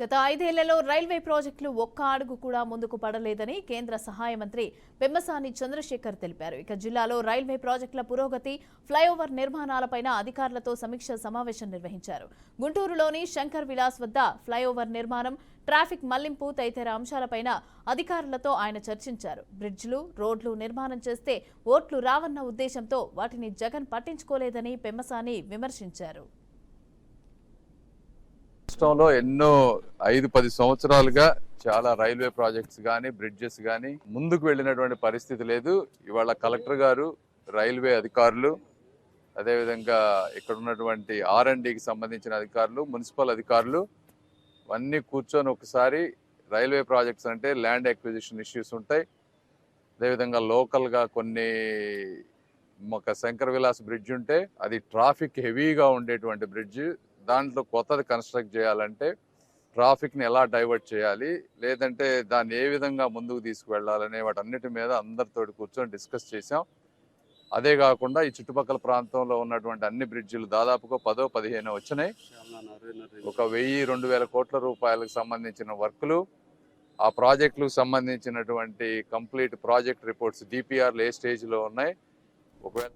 గత 5 ఏళ్లలో రైల్వే ప్రాజెక్టులు ఒక్క అడుగు కూడా ముందుకు పడలేదని కేంద్ర సహాయ మంత్రి పెమ్మసాని చంద్రశేఖర్ తెలిపారు. ఇక జిల్లాలో రైల్వే ప్రాజెక్టుల పురోగతి, ఫ్లైఓవర్ నిర్మాణాలపైన అధికారులతో సమీక్ష సమావేశం నిర్వహించారు. గుంటూరులోని శంకర్ విలాస్ వద్ద ఫ్లైఓవర్ నిర్మాణం, ట్రాఫిక్ మళ్లింపు తదితర అంశాలపైన అధికారులతో ఆయన చర్చించారు. బ్రిడ్జ్లు, రోడ్లు నిర్మాణం చేస్తే ఓట్లు రావన్న ఉద్దేశంతో వాటిని జగన్ పట్టించుకోలేదని పెమ్మసాని విమర్శించారు. రాష్ట్రంలో ఎన్నో 5-10 సంవత్సరాలుగా చాలా రైల్వే ప్రాజెక్ట్స్ కానీ బ్రిడ్జెస్ కానీ ముందుకు వెళ్ళినటువంటి పరిస్థితి లేదు. ఇవాళ కలెక్టర్ గారు, రైల్వే అధికారులు, అదేవిధంగా ఇక్కడ ఉన్నటువంటి R&Dకి సంబంధించిన అధికారులు, మున్సిపల్ అధికారులు అన్నీ కూర్చొని ఒకసారి రైల్వే ప్రాజెక్ట్స్ అంటే ల్యాండ్ అక్విజిషన్ ఇష్యూస్ ఉంటాయి. అదేవిధంగా లోకల్గా కొన్ని ఒక శంకర్ విలాస్ బ్రిడ్జ్ ఉంటే అది ట్రాఫిక్ హెవీగా ఉండేటువంటి బ్రిడ్జ్. దాంట్లో కొత్తది కన్స్ట్రక్ట్ చేయాలంటే ట్రాఫిక్ని ఎలా డైవర్ట్ చేయాలి, లేదంటే దాన్ని ఏ విధంగా ముందుకు తీసుకువెళ్ళాలనే వాటన్నిటి మీద అందరితో కూర్చొని డిస్కస్ చేసాం. అదే కాకుండా ఈ చుట్టుపక్కల ప్రాంతంలో ఉన్నటువంటి అన్ని బ్రిడ్జిలు దాదాపుగా 10-15 వచ్చినాయి. ఒక 1000-2000 కోట్ల రూపాయలకు సంబంధించిన వర్కులు, ఆ ప్రాజెక్టులకు సంబంధించినటువంటి కంప్లీట్ ప్రాజెక్ట్ రిపోర్ట్స్ DPRలు ఏ స్టేజ్లో ఉన్నాయి. ఒకవేళ